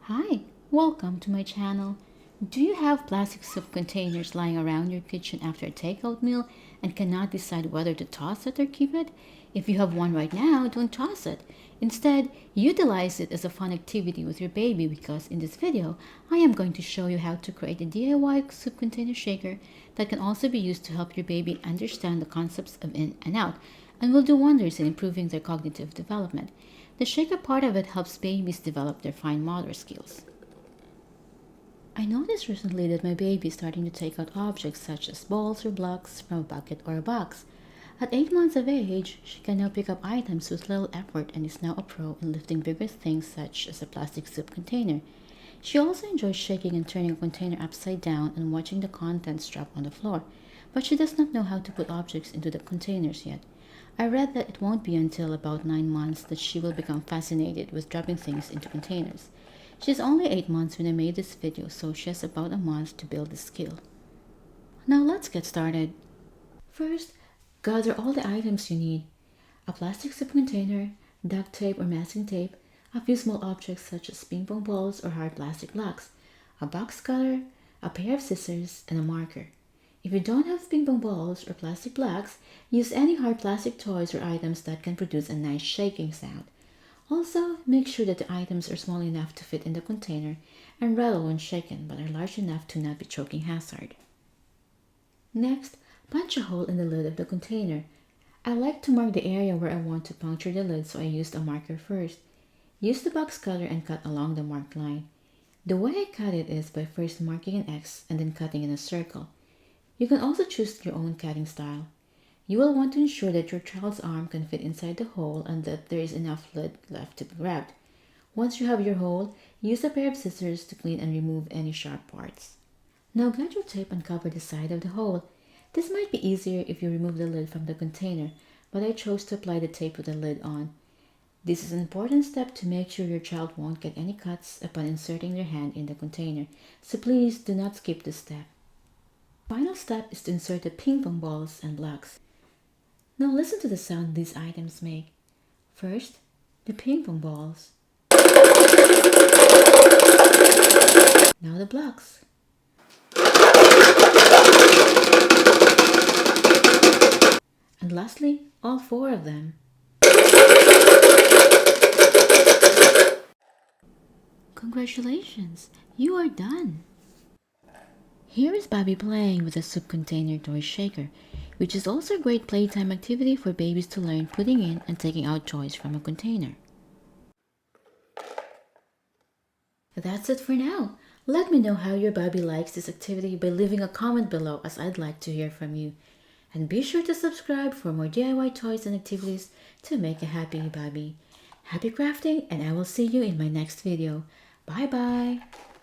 Hi, welcome to my channel. Do you have plastic soup containers lying around your kitchen after a takeout meal and cannot decide whether to toss it or keep it? If you have one right now, don't toss it. Instead, utilize it as a fun activity with your baby because in this video, I am going to show you how to create a DIY soup container shaker that can also be used to help your baby understand the concepts of in and out and will do wonders in improving their cognitive development. The shaker part of it helps babies develop their fine motor skills. I noticed recently that my baby is starting to take out objects such as balls or blocks from a bucket or a box. At 8 months of age, she can now pick up items with little effort and is now a pro in lifting bigger things such as a plastic soup container. She also enjoys shaking and turning a container upside down and watching the contents drop on the floor, but she does not know how to put objects into the containers yet. I read that it won't be until about 9 months that she will become fascinated with dropping things into containers. She's only 8 months when I made this video, so she has about a month to build this skill. Now let's get started. First, gather all the items you need. A plastic soup container, duct tape or masking tape, a few small objects such as ping pong balls or hard plastic blocks, a box cutter, a pair of scissors, and a marker. If you don't have ping pong balls or plastic blocks, use any hard plastic toys or items that can produce a nice shaking sound. Also, make sure that the items are small enough to fit in the container and rattle when shaken but are large enough to not be choking hazard. Next, punch a hole in the lid of the container. I like to mark the area where I want to puncture the lid, so I used a marker first. Use the box cutter and cut along the marked line. The way I cut it is by first marking an X and then cutting in a circle. You can also choose your own cutting style. You will want to ensure that your child's arm can fit inside the hole and that there is enough lid left to be grabbed. Once you have your hole, use a pair of scissors to clean and remove any sharp parts. Now get your tape and cover the side of the hole. This might be easier if you remove the lid from the container, but I chose to apply the tape with the lid on. This is an important step to make sure your child won't get any cuts upon inserting their hand in the container, so please do not skip this step. Final step is to insert the ping pong balls and blocks. Now listen to the sound these items make. First, the ping pong balls. Now the blocks. And lastly, all 4 of them. Congratulations, you are done! Here is Bobby playing with a soup container toy shaker, which is also a great playtime activity for babies to learn putting in and taking out toys from a container. That's it for now. Let me know how your Bobby likes this activity by leaving a comment below, as I'd like to hear from you. And be sure to subscribe for more DIY toys and activities to make a happy Bobby. Happy crafting, and I will see you in my next video. Bye bye!